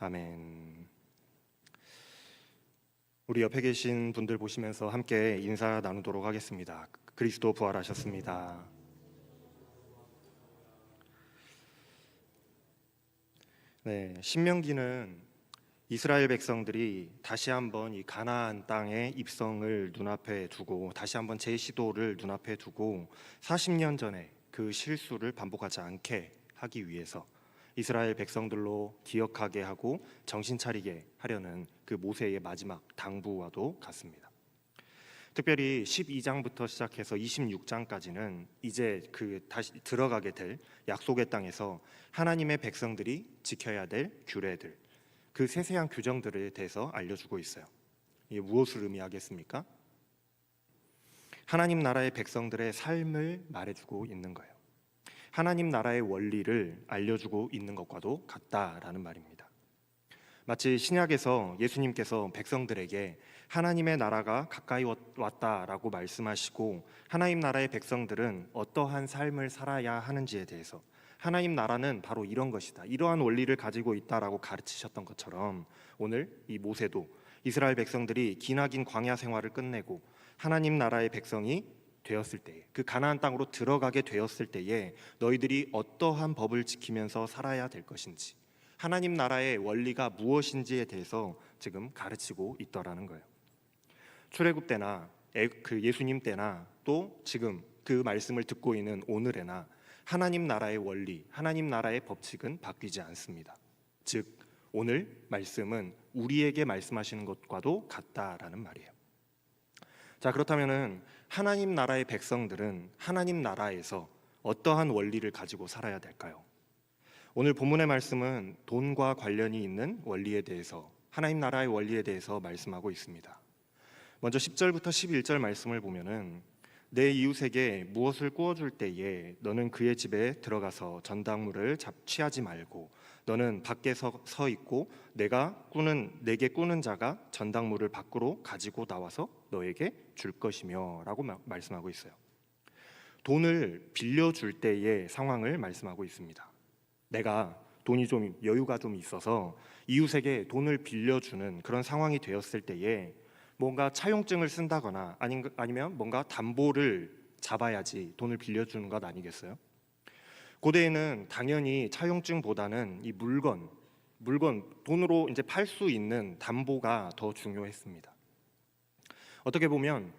아멘. 우리 옆에 계신 분들 보시면서 함께 인사 나누도록 하겠습니다. 그리스도 부활하셨습니다. 네, 신명기는 이스라엘 백성들이 다시 한번 이 가나안 땅의 입성을 눈앞에 두고 다시 한번 재시도를 눈앞에 두고 40년 전에 그 실수를 반복하지 않게 하기 위해서 이스라엘 백성들로 기억하게 하고 정신 차리게 하려는 그 모세의 마지막 당부와도 같습니다. 특별히 12장부터 시작해서 26장까지는 이제 그 다시 들어가게 될 약속의 땅에서 하나님의 백성들이 지켜야 될 규례들, 그 세세한 규정들에 대해서 알려주고 있어요. 이게 무엇을 의미하겠습니까? 하나님 나라의 백성들의 삶을 말해주고 있는 거예요. 하나님 나라의 원리를 알려주고 있는 것과도 같다라는 말입니다. 마치 신약에서 예수님께서 백성들에게 하나님의 나라가 가까이 왔다라고 말씀하시고 하나님 나라의 백성들은 어떠한 삶을 살아야 하는지에 대해서 하나님 나라는 바로 이런 것이다, 이러한 원리를 가지고 있다라고 가르치셨던 것처럼 오늘 이 모세도 이스라엘 백성들이 기나긴 광야 생활을 끝내고 하나님 나라의 백성이 되었을 때에, 그 가나안 땅으로 들어가게 되었을 때에 너희들이 어떠한 법을 지키면서 살아야 될 것인지, 하나님 나라의 원리가 무엇인지에 대해서 지금 가르치고 있더라는 거예요. 출애굽 때나 그 예수님 때나 또 지금 그 말씀을 듣고 있는 오늘에나 하나님 나라의 원리, 하나님 나라의 법칙은 바뀌지 않습니다. 즉 오늘 말씀은 우리에게 말씀하시는 것과도 같다라는 말이에요. 자, 그렇다면은 하나님 나라의 백성들은 하나님 나라에서 어떠한 원리를 가지고 살아야 될까요? 오늘 본문의 말씀은 돈과 관련이 있는 원리에 대해서, 하나님 나라의 원리에 대해서 말씀하고 있습니다. 먼저 10절부터 11절 말씀을 보면은 내 이웃에게 무엇을 구워줄 때에 너는 그의 집에 들어가서 전당물을 취하지 말고 너는 밖에 서 있고 내게 꾸는 자가 전당물을 밖으로 가지고 나와서 너에게 줄 것이며 라고 말씀하고 있어요. 돈을 빌려줄 때의 상황을 말씀하고 있습니다. 내가 돈이 좀 여유가 좀 있어서 이웃에게 돈을 빌려주는 그런 상황이 되었을 때에 뭔가 차용증을 쓴다거나 아니면 뭔가 담보를 잡아야지 돈을 빌려주는 것 아니겠어요? 고대에는 당연히 차용증보다는 이 물건 돈으로 이제 팔 수 있는 담보가 더 중요했습니다. 어떻게 보면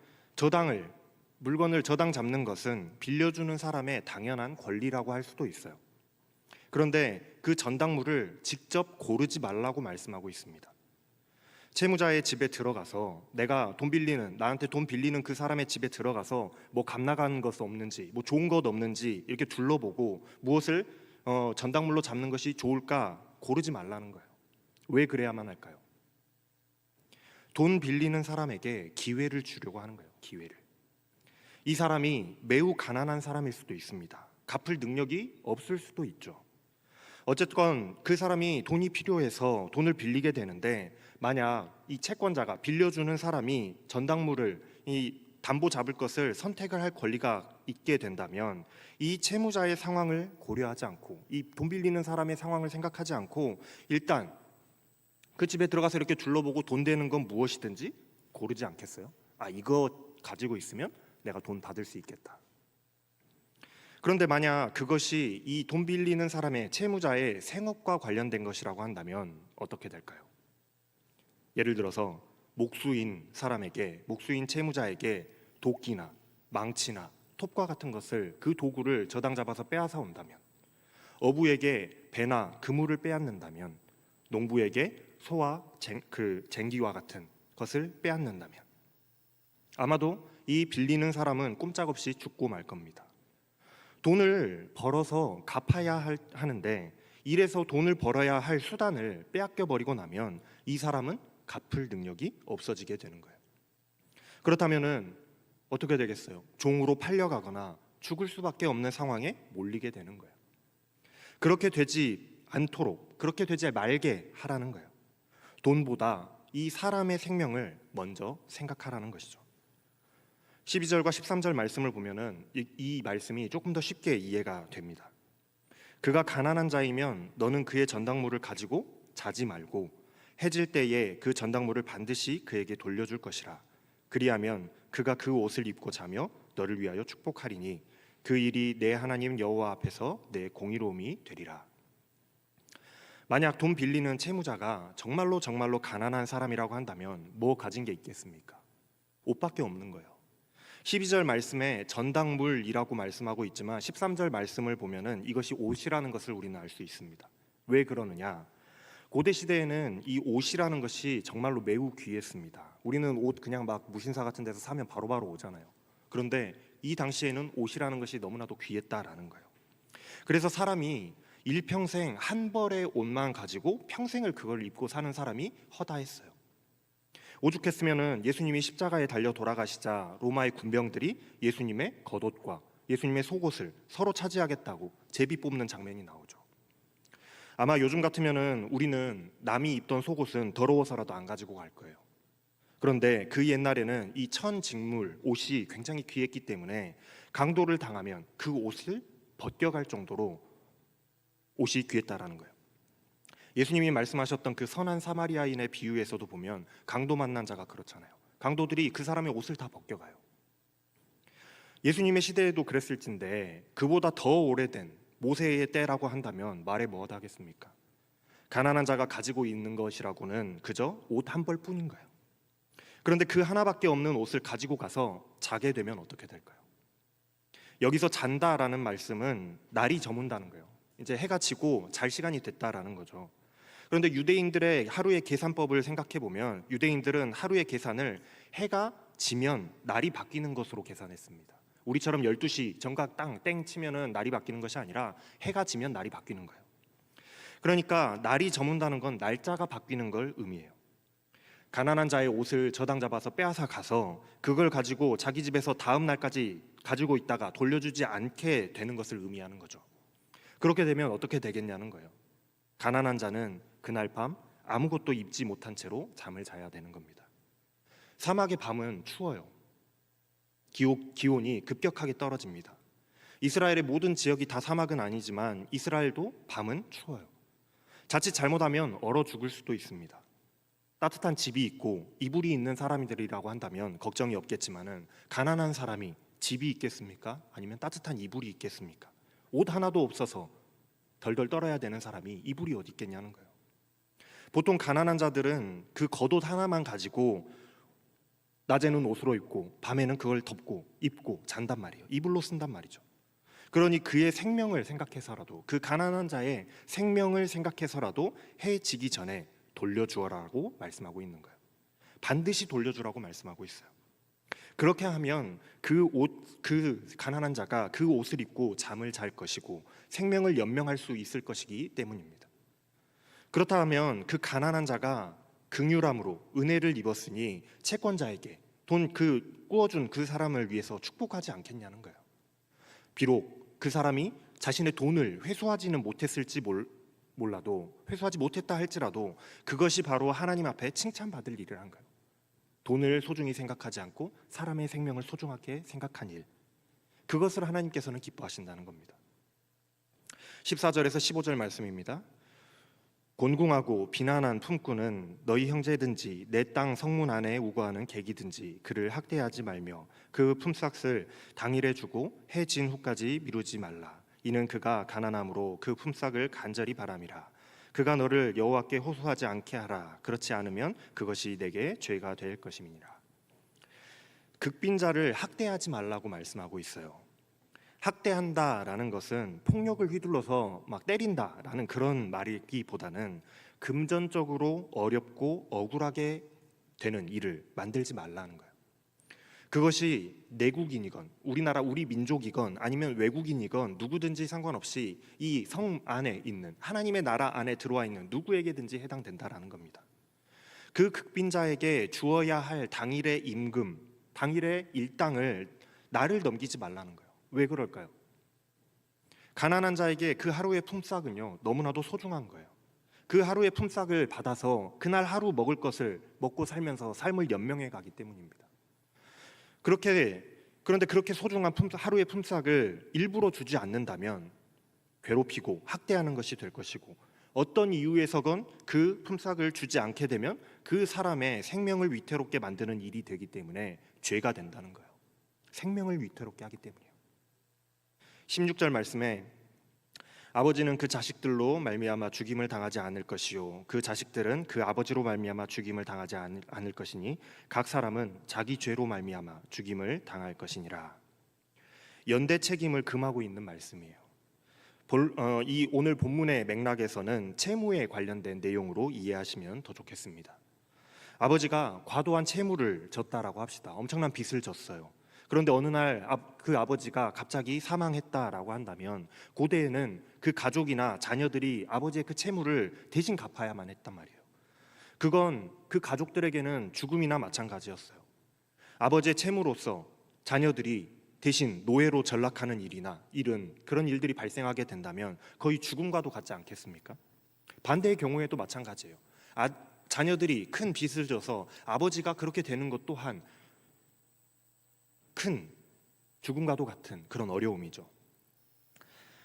물건을 저당 잡는 것은 빌려주는 사람의 당연한 권리라고 할 수도 있어요. 그런데 그 전당물을 직접 고르지 말라고 말씀하고 있습니다. 채무자의 집에 들어가서 나한테 돈 빌리는 그 사람의 집에 들어가서 뭐 값나가는 것 없는지, 뭐 좋은 것 없는지 이렇게 둘러보고 무엇을 전당물로 잡는 것이 좋을까 고르지 말라는 거예요. 왜 그래야만 할까요? 돈 빌리는 사람에게 기회를 주려고 하는 거예요. 기회를. 이 사람이 매우 가난한 사람일 수도 있습니다. 갚을 능력이 없을 수도 있죠. 어쨌건 그 사람이 돈이 필요해서 돈을 빌리게 되는데 만약 이 채권자가 빌려주는 사람이 전당물을 이 담보 잡을 것을 선택을 할 권리가 있게 된다면 이 채무자의 상황을 고려하지 않고 이 돈 빌리는 사람의 상황을 생각하지 않고 일단 그 집에 들어가서 이렇게 둘러보고 돈 되는 건 무엇이든지 고르지 않겠어요? 이거 가지고 있으면 내가 돈 받을 수 있겠다. 그런데 만약 그것이 이 돈 빌리는 사람의 채무자의 생업과 관련된 것이라고 한다면 어떻게 될까요? 예를 들어서 목수인 채무자에게 도끼나 망치나 톱과 같은 것을, 그 도구를 저당 잡아서 빼앗아 온다면, 어부에게 배나 그물을 빼앗는다면, 농부에게 소와 쟁기와 같은 것을 빼앗는다면 아마도 이 빌리는 사람은 꼼짝없이 죽고 말 겁니다. 돈을 벌어서 갚아야 하는데 이래서 돈을 벌어야 할 수단을 빼앗겨 버리고 나면 이 사람은 갚을 능력이 없어지게 되는 거예요. 그렇다면은 어떻게 되겠어요? 종으로 팔려가거나 죽을 수밖에 없는 상황에 몰리게 되는 거예요. 그렇게 되지 않도록, 그렇게 되지 말게 하라는 거예요. 돈보다 이 사람의 생명을 먼저 생각하라는 것이죠. 12절과 13절 말씀을 보면은 이 말씀이 조금 더 쉽게 이해가 됩니다. 그가 가난한 자이면 너는 그의 전당물을 가지고 자지 말고 해질 때에 그 전당물을 반드시 그에게 돌려줄 것이라. 그리하면 그가 그 옷을 입고 자며 너를 위하여 축복하리니 그 일이 내 하나님 여호와 앞에서 내 공의로움이 되리라. 만약 돈 빌리는 채무자가 정말로 가난한 사람이라고 한다면 뭐 가진 게 있겠습니까? 옷밖에 없는 거예요. 12절 말씀에 전당물이라고 말씀하고 있지만 13절 말씀을 보면은 이것이 옷이라는 것을 우리는 알 수 있습니다. 왜 그러느냐? 고대 시대에는 이 옷이라는 것이 정말로 매우 귀했습니다. 우리는 옷 그냥 막 무신사 같은 데서 사면 바로바로 오잖아요. 그런데 이 당시에는 옷이라는 것이 너무나도 귀했다라는 거예요. 그래서 사람이 일평생 한 벌의 옷만 가지고 평생을 그걸 입고 사는 사람이 허다했어요. 오죽했으면은 예수님이 십자가에 달려 돌아가시자 로마의 군병들이 예수님의 겉옷과 예수님의 속옷을 서로 차지하겠다고 제비 뽑는 장면이 나오죠. 아마 요즘 같으면은 우리는 남이 입던 속옷은 더러워서라도 안 가지고 갈 거예요. 그런데 그 옛날에는 이 천직물 옷이 굉장히 귀했기 때문에 강도를 당하면 그 옷을 벗겨갈 정도로 옷이 귀했다라는 거예요. 예수님이 말씀하셨던 그 선한 사마리아인의 비유에서도 보면 강도 만난 자가 그렇잖아요. 강도들이 그 사람의 옷을 다 벗겨가요. 예수님의 시대에도 그랬을진데 그보다 더 오래된 모세의 때라고 한다면 말해 뭐하다 하겠습니까? 가난한 자가 가지고 있는 것이라고는 그저 옷 한 벌뿐인 거예요. 그런데 그 하나밖에 없는 옷을 가지고 가서 자게 되면 어떻게 될까요? 여기서 잔다라는 말씀은 날이 저문다는 거예요. 이제 해가 지고 잘 시간이 됐다라는 거죠. 그런데 유대인들의 하루의 계산법을 생각해 보면 유대인들은 하루의 계산을 해가 지면 날이 바뀌는 것으로 계산했습니다. 우리처럼 12시 정각 땡 치면은 날이 바뀌는 것이 아니라 해가 지면 날이 바뀌는 거예요. 그러니까 날이 저문다는 건 날짜가 바뀌는 걸 의미해요. 가난한 자의 옷을 저당 잡아서 빼앗아 가서 그걸 가지고 자기 집에서 다음 날까지 가지고 있다가 돌려주지 않게 되는 것을 의미하는 거죠. 그렇게 되면 어떻게 되겠냐는 거예요. 가난한 자는 그날 밤 아무것도 입지 못한 채로 잠을 자야 되는 겁니다. 사막의 밤은 추워요. 기온이 급격하게 떨어집니다. 이스라엘의 모든 지역이 다 사막은 아니지만 이스라엘도 밤은 추워요. 자칫 잘못하면 얼어 죽을 수도 있습니다. 따뜻한 집이 있고 이불이 있는 사람들이라고 한다면 걱정이 없겠지만은 가난한 사람이 집이 있겠습니까? 아니면 따뜻한 이불이 있겠습니까? 옷 하나도 없어서 덜덜 떨어야 되는 사람이 이불이 어디 있겠냐는 거예요. 보통 가난한 자들은 그 겉옷 하나만 가지고 낮에는 옷으로 입고 밤에는 그걸 덮고 입고 잔단 말이에요. 이불로 쓴단 말이죠. 그러니 그의 생명을 생각해서라도 그 가난한 자의 생명을 생각해서라도 해 지기 전에 돌려주어라고 말씀하고 있는 거예요. 반드시 돌려주라고 말씀하고 있어요. 그렇게 하면 그 가난한 자가 그 옷을 입고 잠을 잘 것이고 생명을 연명할 수 있을 것이기 때문입니다. 그렇다면 그 가난한 자가 긍휼함으로 은혜를 입었으니 채권자에게 돈 구워준 그 사람을 위해서 축복하지 않겠냐는 거예요. 비록 그 사람이 자신의 돈을 회수하지는 못했을지 몰라도 회수하지 못했다 할지라도 그것이 바로 하나님 앞에 칭찬받을 일을 한 거예요. 돈을 소중히 생각하지 않고 사람의 생명을 소중하게 생각한 일, 그것을 하나님께서는 기뻐하신다는 겁니다. 14절에서 15절 말씀입니다. 곤궁하고 비난한 품꾼은 너희 형제든지 내 땅 성문 안에 우거하는 객이든지 그를 학대하지 말며 그 품삯을 당일에 주고 해 진 후까지 미루지 말라. 이는 그가 가난함으로 그 품삯을 간절히 바람이라. 그가 너를 여호와께 호소하지 않게 하라. 그렇지 않으면 그것이 내게 죄가 될 것임이니라. 극빈자를 학대하지 말라고 말씀하고 있어요. 학대한다라는 것은 폭력을 휘둘러서 막 때린다라는 그런 말이기보다는 금전적으로 어렵고 억울하게 되는 일을 만들지 말라는 거예요. 그것이 내국인이건 우리나라 우리 민족이건 아니면 외국인이건 누구든지 상관없이 이 성 안에 있는 하나님의 나라 안에 들어와 있는 누구에게든지 해당된다라는 겁니다. 그 극빈자에게 주어야 할 당일의 임금, 당일의 일당을 나를 넘기지 말라는 거예요. 왜 그럴까요? 가난한 자에게 그 하루의 품삯은요 너무나도 소중한 거예요. 그 하루의 품삯을 받아서 그날 하루 먹을 것을 먹고 살면서 삶을 연명해 가기 때문입니다. 그런데 그렇게 소중한 하루의 품삯을 일부러 주지 않는다면 괴롭히고 학대하는 것이 될 것이고 어떤 이유에서건 그 품삯을 주지 않게 되면 그 사람의 생명을 위태롭게 만드는 일이 되기 때문에 죄가 된다는 거예요. 생명을 위태롭게 하기 때문이에요. 16절 말씀에 아버지는 그 자식들로 말미암아 죽임을 당하지 않을 것이요 그 자식들은 그 아버지로 말미암아 죽임을 당하지 않을 것이니 각 사람은 자기 죄로 말미암아 죽임을 당할 것이니라. 연대 책임을 금하고 있는 말씀이에요. 이 오늘 본문의 맥락에서는 채무에 관련된 내용으로 이해하시면 더 좋겠습니다. 아버지가 과도한 채무를 졌다라고 합시다. 엄청난 빚을 졌어요. 그런데 어느 날 그 아버지가 갑자기 사망했다라고 한다면 고대에는 그 가족이나 자녀들이 아버지의 그 채무를 대신 갚아야만 했단 말이에요. 그건 그 가족들에게는 죽음이나 마찬가지였어요. 아버지의 채무로서 자녀들이 대신 노예로 전락하는 일은 그런 일들이 발생하게 된다면 거의 죽음과도 같지 않겠습니까? 반대의 경우에도 마찬가지예요. 자녀들이 큰 빚을 져서 아버지가 그렇게 되는 것 또한 큰 죽음과도 같은 그런 어려움이죠.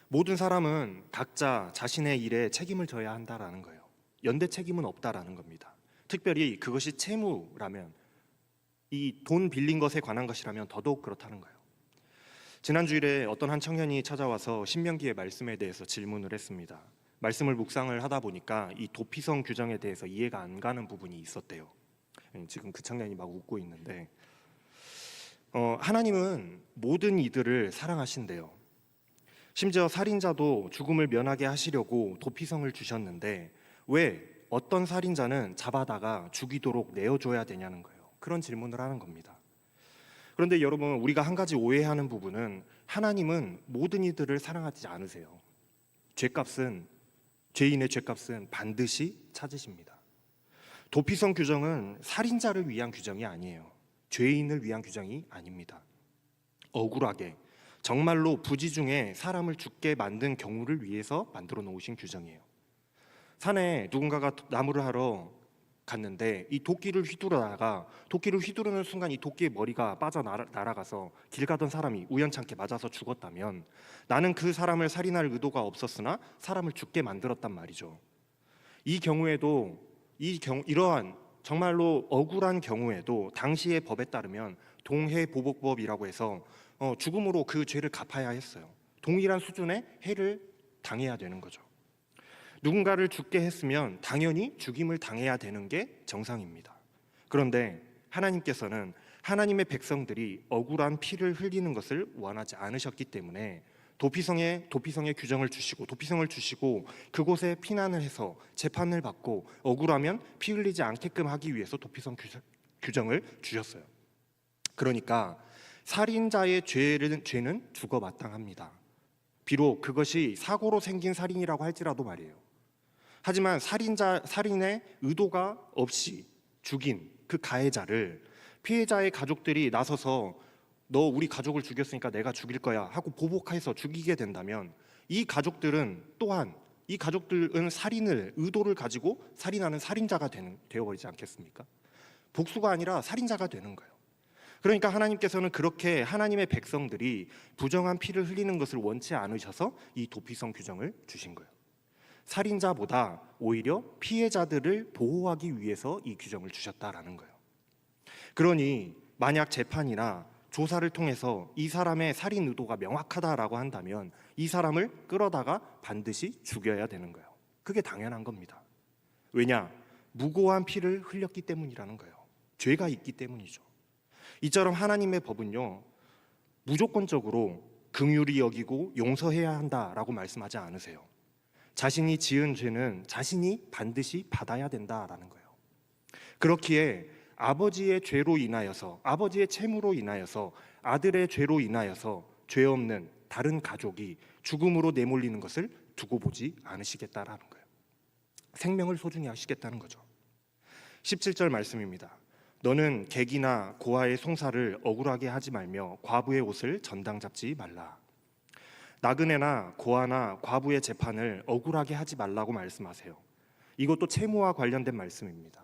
모든 사람은 각자 자신의 일에 책임을 져야 한다라는 거예요. 연대 책임은 없다라는 겁니다. 특별히 그것이 채무라면, 이 돈 빌린 것에 관한 것이라면 더더욱 그렇다는 거예요. 지난 주일에 어떤 한 청년이 찾아와서 신명기의 말씀에 대해서 질문을 했습니다. 말씀을 묵상을 하다 보니까 이 도피성 규정에 대해서 이해가 안 가는 부분이 있었대요. 지금 그 청년이 막 웃고 있는데 하나님은 모든 이들을 사랑하신대요. 심지어 살인자도 죽음을 면하게 하시려고 도피성을 주셨는데 왜 어떤 살인자는 잡아다가 죽이도록 내어줘야 되냐는 거예요. 그런 질문을 하는 겁니다. 그런데 여러분, 우리가 한 가지 오해하는 부분은 하나님은 모든 이들을 사랑하지 않으세요. 죄인의 죄값은 반드시 찾으십니다. 도피성 규정은 살인자를 위한 규정이 아니에요. 죄인을 위한 규정이 아닙니다. 억울하게 정말로 부지 중에 사람을 죽게 만든 경우를 위해서 만들어 놓으신 규정이에요. 산에 누군가가 나무를 하러 갔는데 이 도끼를 휘두르는 순간 이 도끼의 머리가 날아가서 길 가던 사람이 우연찮게 맞아서 죽었다면 나는 그 사람을 살인할 의도가 없었으나 사람을 죽게 만들었단 말이죠. 이러한 정말로 억울한 경우에도 당시의 법에 따르면 동해보복법이라고 해서 죽음으로 그 죄를 갚아야 했어요. 동일한 수준의 해를 당해야 되는 거죠. 누군가를 죽게 했으면 당연히 죽임을 당해야 되는 게 정상입니다. 그런데 하나님께서는 하나님의 백성들이 억울한 피를 흘리는 것을 원하지 않으셨기 때문에 도피성의 규정을 주시고 도피성을 주시고 그곳에 피난을 해서 재판을 받고 억울하면 피 흘리지 않게끔 하기 위해서 도피성 규정을 주셨어요. 그러니까 살인자의 죄는 죽어 마땅합니다. 비록 그것이 사고로 생긴 살인이라고 할지라도 말이에요. 하지만 살인의 의도가 없이 죽인 그 가해자를 피해자의 가족들이 나서서 너 우리 가족을 죽였으니까 내가 죽일 거야 하고 보복해서 죽이게 된다면 이 가족들은 살인을 의도를 가지고 살인하는 살인자가 되어버리지 않겠습니까? 복수가 아니라 살인자가 되는 거예요. 그러니까 하나님께서는 그렇게 하나님의 백성들이 부정한 피를 흘리는 것을 원치 않으셔서 이 도피성 규정을 주신 거예요. 살인자보다 오히려 피해자들을 보호하기 위해서 이 규정을 주셨다라는 거예요. 그러니 만약 재판이나 조사를 통해서 이 사람의 살인 의도가 명확하다라고 한다면 이 사람을 끌어다가 반드시 죽여야 되는 거예요. 그게 당연한 겁니다. 왜냐? 무고한 피를 흘렸기 때문이라는 거예요. 죄가 있기 때문이죠. 이처럼 하나님의 법은요, 무조건적으로 긍휼히 여기고 용서해야 한다라고 말씀하지 않으세요. 자신이 지은 죄는 자신이 반드시 받아야 된다라는 거예요. 그렇기에 아버지의 죄로 인하여서, 아버지의 채무로 인하여서, 아들의 죄로 인하여서 죄 없는 다른 가족이 죽음으로 내몰리는 것을 두고 보지 않으시겠다라는 거예요. 생명을 소중히 하시겠다는 거죠. 17절 말씀입니다. 너는 객이나 고아의 송사를 억울하게 하지 말며 과부의 옷을 전당 잡지 말라. 나그네나 고아나 과부의 재판을 억울하게 하지 말라고 말씀하세요. 이것도 채무와 관련된 말씀입니다.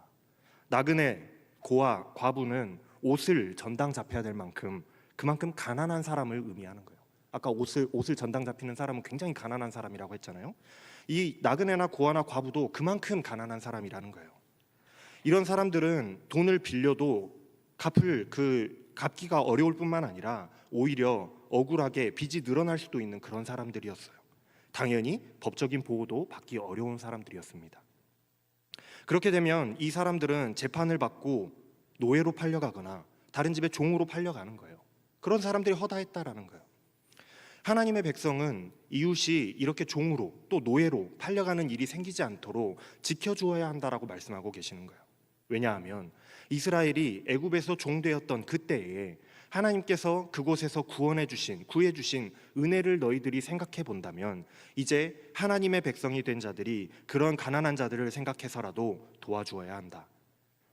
나그네, 고아, 과부는 옷을 전당 잡혀야 될 만큼 그만큼 가난한 사람을 의미하는 거예요. 아까 옷을 전당 잡히는 사람은 굉장히 가난한 사람이라고 했잖아요. 이 나그네나 고아나 과부도 그만큼 가난한 사람이라는 거예요. 이런 사람들은 돈을 빌려도 갚기가 어려울 뿐만 아니라 오히려 억울하게 빚이 늘어날 수도 있는 그런 사람들이었어요. 당연히 법적인 보호도 받기 어려운 사람들이었습니다. 그렇게 되면 이 사람들은 재판을 받고 노예로 팔려가거나 다른 집에 종으로 팔려가는 거예요. 그런 사람들이 허다했다라는 거예요. 하나님의 백성은 이웃이 이렇게 종으로 또 노예로 팔려가는 일이 생기지 않도록 지켜주어야 한다라고 말씀하고 계시는 거예요. 왜냐하면 이스라엘이 애굽에서 종되었던 그때에 하나님께서 그곳에서 구해 주신 은혜를 너희들이 생각해 본다면 이제 하나님의 백성이 된 자들이 그런 가난한 자들을 생각해서라도 도와주어야 한다.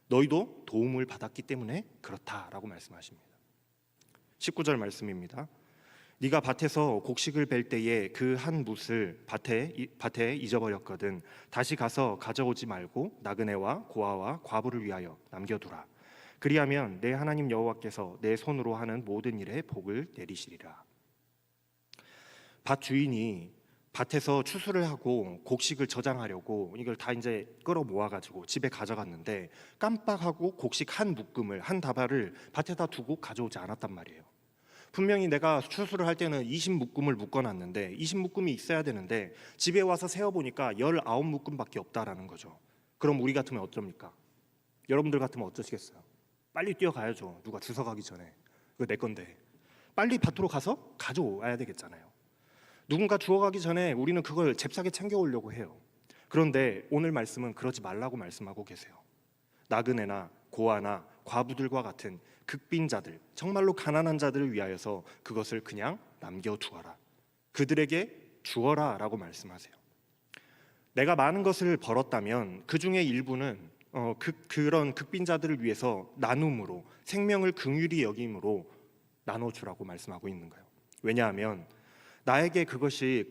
너희도 도움을 받았기 때문에 그렇다라고 말씀하십니다. 19절 말씀입니다. 네가 밭에서 곡식을 벨 때에 그 한 뭇을 밭에 잊어버렸거든 다시 가서 가져오지 말고 나그네와 고아와 과부를 위하여 남겨두라. 그리하면 내 하나님 여호와께서 내 손으로 하는 모든 일에 복을 내리시리라. 밭 주인이 밭에서 추수를 하고 곡식을 저장하려고 이걸 다 이제 끌어 모아가지고 집에 가져갔는데 깜빡하고 곡식 한 묶음을 한 다발을 밭에다 두고 가져오지 않았단 말이에요. 분명히 내가 추수를 할 때는 20묶음을 묶어놨는데 20묶음이 있어야 되는데 집에 와서 세어보니까 19묶음밖에 없다라는 거죠. 그럼 우리 같으면 어쩝니까? 여러분들 같으면 어쩌시겠어요? 빨리 뛰어가야죠. 누가 주워가기 전에. 그거 내 건데 빨리 밭으로 가서 가져와야 되겠잖아요. 누군가 주워가기 전에 우리는 그걸 잽싸게 챙겨오려고 해요. 그런데 오늘 말씀은 그러지 말라고 말씀하고 계세요. 나그네나 고아나 과부들과 같은 극빈자들, 정말로 가난한 자들을 위하여서 그것을 그냥 남겨두어라. 그들에게 주어라 라고 말씀하세요. 내가 많은 것을 벌었다면 그 중에 일부는 그런 극빈자들을 위해서 나눔으로, 생명을 긍휼히 여김으로 나눠주라고 말씀하고 있는 거예요. 왜냐하면 나에게 그것이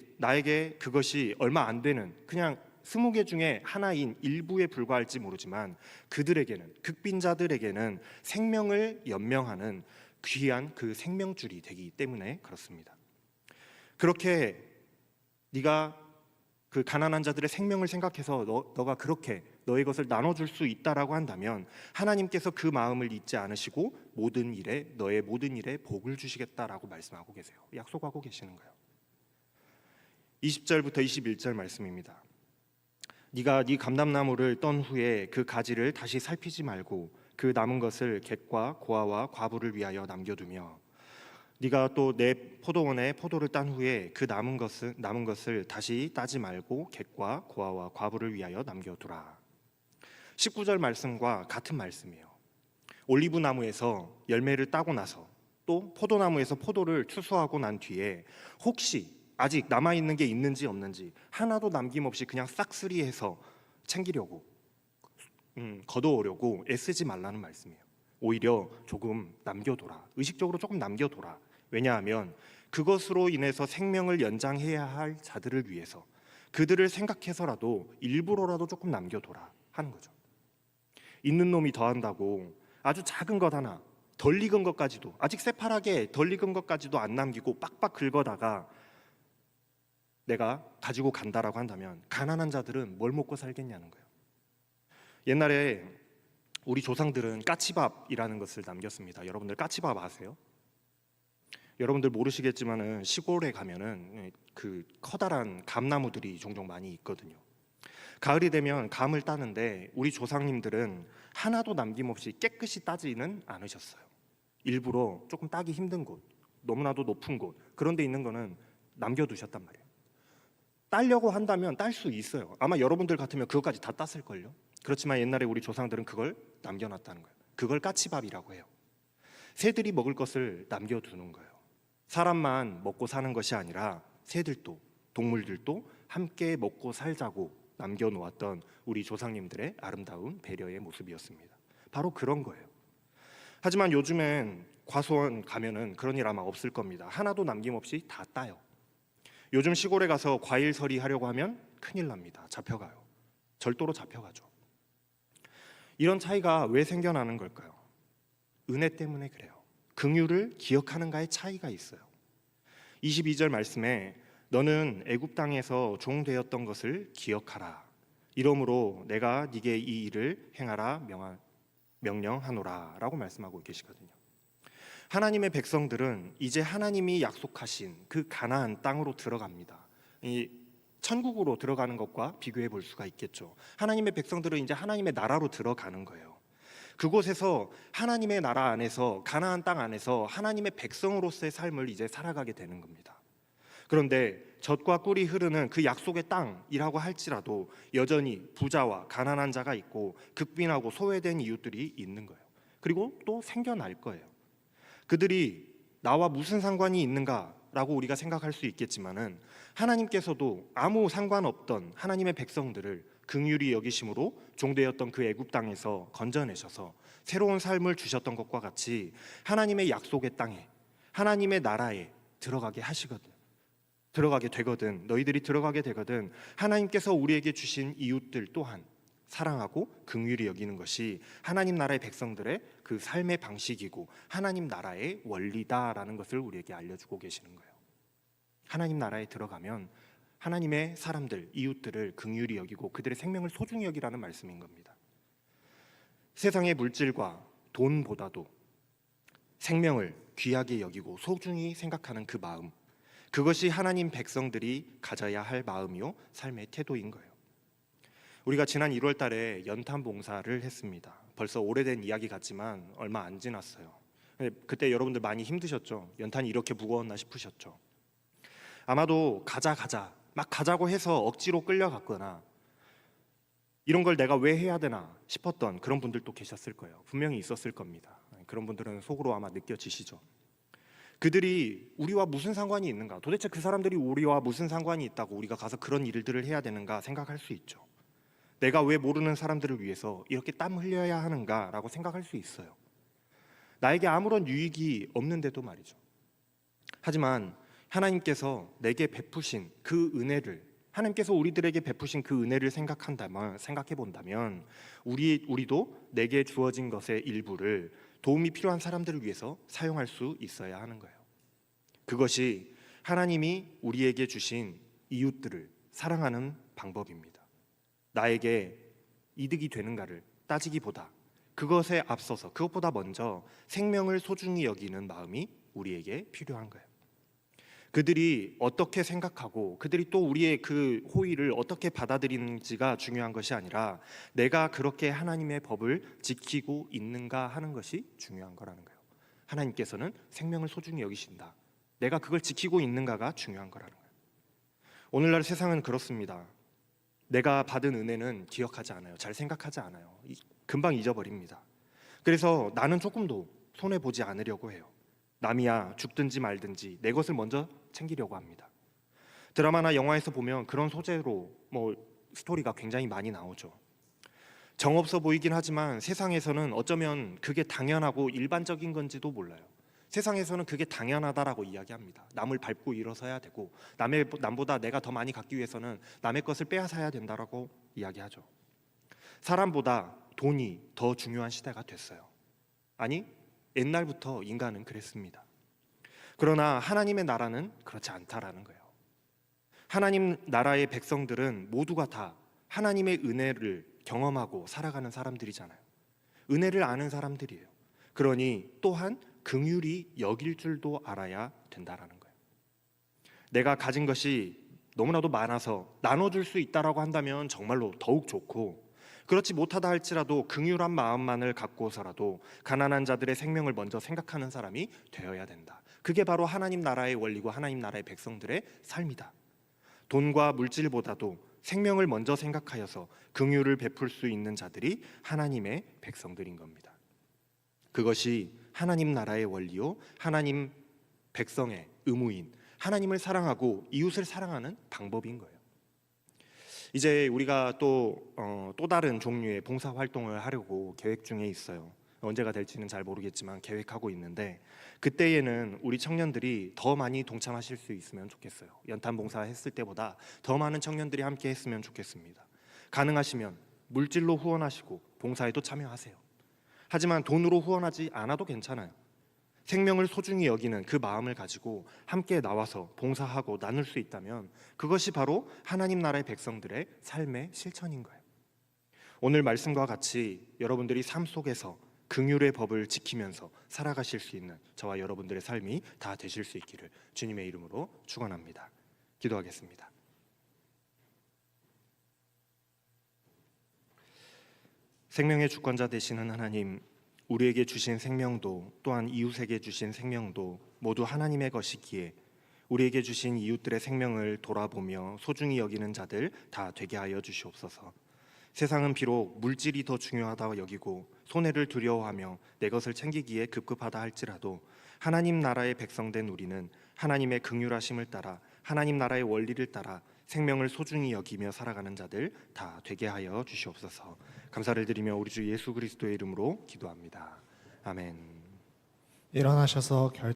얼마 안 되는 그냥 20개 중에 하나인 일부에 불과할지 모르지만 그들에게는, 극빈자들에게는 생명을 연명하는 귀한 그 생명줄이 되기 때문에 그렇습니다. 그렇게 네가 그 가난한 자들의 생명을 생각해서 너가 그렇게 너의 것을 나눠줄 수 있다라고 한다면 하나님께서 그 마음을 잊지 않으시고 너의 모든 일에 복을 주시겠다라고 말씀하고 계세요. 약속하고 계시는 거예요. 20절부터 21절 말씀입니다. 네가 네 감람나무를 떤 후에 그 가지를 다시 살피지 말고 그 남은 것을 객과 고아와 과부를 위하여 남겨두며 네가 또 내 포도원에 포도를 딴 후에 그 남은 것을 다시 따지 말고 객과 고아와 과부를 위하여 남겨두라. 19절 말씀과 같은 말씀이에요. 올리브 나무에서 열매를 따고 나서 또 포도나무에서 포도를 추수하고 난 뒤에 혹시 아직 남아있는 게 있는지 없는지 하나도 남김없이 그냥 싹쓸이해서 챙기려고 걷어오려고 애쓰지 말라는 말씀이에요. 오히려 조금 남겨둬라. 의식적으로 조금 남겨둬라. 왜냐하면 그것으로 인해서 생명을 연장해야 할 자들을 위해서 그들을 생각해서라도 일부러라도 조금 남겨둬라 하는 거죠. 있는 놈이 더한다고 아주 작은 것 하나, 덜 익은 것까지도, 아직 새파랗게 덜 익은 것까지도 안 남기고 빡빡 긁어다가 내가 가지고 간다라고 한다면 가난한 자들은 뭘 먹고 살겠냐는 거예요. 옛날에 우리 조상들은 까치밥이라는 것을 남겼습니다. 여러분들 까치밥 아세요? 여러분들 모르시겠지만은 시골에 가면은 그 커다란 감나무들이 종종 많이 있거든요. 가을이 되면 감을 따는데 우리 조상님들은 하나도 남김없이 깨끗이 따지는 않으셨어요. 일부러 조금 따기 힘든 곳, 너무나도 높은 곳 그런 데 있는 거는 남겨두셨단 말이에요. 따려고 한다면 딸 수 있어요. 아마 여러분들 같으면 그것까지 다 땄을걸요. 그렇지만 옛날에 우리 조상들은 그걸 남겨놨다는 거예요. 그걸 까치밥이라고 해요. 새들이 먹을 것을 남겨두는 거예요. 사람만 먹고 사는 것이 아니라 새들도, 동물들도 함께 먹고 살자고 남겨놓았던 우리 조상님들의 아름다운 배려의 모습이었습니다. 바로 그런 거예요. 하지만 요즘엔 과수원 가면은 그런 일 아마 없을 겁니다. 하나도 남김없이 다 따요. 요즘 시골에 가서 과일서리 하려고 하면 큰일 납니다. 잡혀가요. 절도로 잡혀가죠. 이런 차이가 왜 생겨나는 걸까요? 은혜 때문에 그래요. 긍휼을 기억하는가의 차이가 있어요. 22절 말씀에 너는 애굽 땅에서 종 되었던 것을 기억하라. 이러므로 내가 네게 이 일을 행하라 명령하노라라고 말씀하고 계시거든요. 하나님의 백성들은 이제 하나님이 약속하신 그 가나안 땅으로 들어갑니다. 이 천국으로 들어가는 것과 비교해 볼 수가 있겠죠. 하나님의 백성들은 이제 하나님의 나라로 들어가는 거예요. 그곳에서 하나님의 나라 안에서, 가나안 땅 안에서 하나님의 백성으로서의 삶을 이제 살아가게 되는 겁니다. 그런데 젖과 꿀이 흐르는 그 약속의 땅이라고 할지라도 여전히 부자와 가난한 자가 있고 극빈하고 소외된 이웃들이 있는 거예요. 그리고 또 생겨날 거예요. 그들이 나와 무슨 상관이 있는가라고 우리가 생각할 수 있겠지만은 하나님께서도 아무 상관없던 하나님의 백성들을 긍휼히 여기심으로 종되었던 그 애굽 땅에서 건져내셔서 새로운 삶을 주셨던 것과 같이 하나님의 약속의 땅에, 하나님의 나라에 들어가게 되거든, 너희들이 들어가게 되거든 하나님께서 우리에게 주신 이웃들 또한 사랑하고 긍휼히 여기는 것이 하나님 나라의 백성들의 그 삶의 방식이고 하나님 나라의 원리다라는 것을 우리에게 알려주고 계시는 거예요. 하나님 나라에 들어가면 하나님의 사람들, 이웃들을 긍휼히 여기고 그들의 생명을 소중히 여기라는 말씀인 겁니다. 세상의 물질과 돈보다도 생명을 귀하게 여기고 소중히 생각하는 그 마음, 그것이 하나님 백성들이 가져야 할 마음이요 삶의 태도인 거예요. 우리가 지난 1월 달에 연탄 봉사를 했습니다. 벌써 오래된 이야기 같지만 얼마 안 지났어요. 그때 여러분들 많이 힘드셨죠? 연탄이 이렇게 무거웠나 싶으셨죠? 아마도 가자 막 가자고 해서 억지로 끌려갔거나 이런 걸 내가 왜 해야 되나 싶었던 그런 분들도 계셨을 거예요. 분명히 있었을 겁니다. 그런 분들은 속으로 아마 느껴지시죠. 그들이 우리와 무슨 상관이 있는가? 도대체 그 사람들이 우리와 무슨 상관이 있다고 우리가 가서 그런 일들을 해야 되는가 생각할 수 있죠. 내가 왜 모르는 사람들을 위해서 이렇게 땀 흘려야 하는가라고 생각할 수 있어요. 나에게 아무런 유익이 없는데도 말이죠. 하지만 하나님께서 내게 베푸신 그 은혜를, 하나님께서 우리들에게 베푸신 그 은혜를 생각해 본다면 우리도 내게 주어진 것의 일부를 도움이 필요한 사람들을 위해서 사용할 수 있어야 하는 거예요. 그것이 하나님이 우리에게 주신 이웃들을 사랑하는 방법입니다. 나에게 이득이 되는가를 따지기보다 그것에 앞서서, 그것보다 먼저 생명을 소중히 여기는 마음이 우리에게 필요한 거예요. 그들이 어떻게 생각하고 그들이 또 우리의 그 호의를 어떻게 받아들이는지가 중요한 것이 아니라 내가 그렇게 하나님의 법을 지키고 있는가 하는 것이 중요한 거라는 거예요. 하나님께서는 생명을 소중히 여기신다. 내가 그걸 지키고 있는가가 중요한 거라는 거예요. 오늘날 세상은 그렇습니다. 내가 받은 은혜는 기억하지 않아요. 잘 생각하지 않아요. 금방 잊어버립니다. 그래서 나는 조금도 손해보지 않으려고 해요. 남이야 죽든지 말든지 내 것을 먼저 챙기려고 합니다. 드라마나 영화에서 보면 그런 소재로 스토리가 굉장히 많이 나오죠. 정없어 보이긴 하지만 세상에서는 어쩌면 그게 당연하고 일반적인 건지도 몰라요. 세상에서는 그게 당연하다라고 이야기합니다. 남을 밟고 일어서야 되고 남보다 내가 더 많이 갖기 위해서는 남의 것을 빼앗아야 된다라고 이야기하죠. 사람보다 돈이 더 중요한 시대가 됐어요. 아니, 옛날부터 인간은 그랬습니다. 그러나 하나님의 나라는 그렇지 않다라는 거예요. 하나님 나라의 백성들은 모두가 다 하나님의 은혜를 경험하고 살아가는 사람들이잖아요. 은혜를 아는 사람들이에요. 그러니 또한 긍휼히 여길 줄도 알아야 된다라는 거예요. 내가 가진 것이 너무나도 많아서 나눠줄 수 있다라고 한다면 정말로 더욱 좋고, 그렇지 못하다 할지라도 긍휼한 마음만을 갖고서라도 가난한 자들의 생명을 먼저 생각하는 사람이 되어야 된다. 그게 바로 하나님 나라의 원리고 하나님 나라의 백성들의 삶이다. 돈과 물질보다도 생명을 먼저 생각하여서 긍휼을 베풀 수 있는 자들이 하나님의 백성들인 겁니다. 그것이 하나님 나라의 원리요, 하나님 백성의 의무인 하나님을 사랑하고 이웃을 사랑하는 방법인 거예요. 이제 우리가 또 다른 종류의 봉사 활동을 하려고 계획 중에 있어요. 언제가 될지는 잘 모르겠지만 계획하고 있는데, 그때에는 우리 청년들이 더 많이 동참하실 수 있으면 좋겠어요. 연탄 봉사 했을 때보다 더 많은 청년들이 함께 했으면 좋겠습니다. 가능하시면 물질로 후원하시고 봉사에도 참여하세요. 하지만 돈으로 후원하지 않아도 괜찮아요. 생명을 소중히 여기는 그 마음을 가지고 함께 나와서 봉사하고 나눌 수 있다면 그것이 바로 하나님 나라의 백성들의 삶의 실천인 거예요. 오늘 말씀과 같이 여러분들이 삶 속에서 긍휼의 법을 지키면서 살아가실 수 있는 저와 여러분들의 삶이 다 되실 수 있기를 주님의 이름으로 축원합니다. 기도하겠습니다. 생명의 주권자 되시는 하나님, 우리에게 주신 생명도 또한 이웃에게 주신 생명도 모두 하나님의 것이기에 우리에게 주신 이웃들의 생명을 돌아보며 소중히 여기는 자들 다 되게 하여 주시옵소서. 세상은 비록 물질이 더 중요하다고 여기고 손해를 두려워하며 내 것을 챙기기에 급급하다 할지라도 하나님 나라의 백성된 우리는 하나님의 긍휼하심을 따라 하나님 나라의 원리를 따라 생명을 소중히 여기며 살아가는 자들 다 되게 하여 주시옵소서. 감사를 드리며 우리 주 예수 그리스도의 이름으로 기도합니다. 아멘. 일어나셔서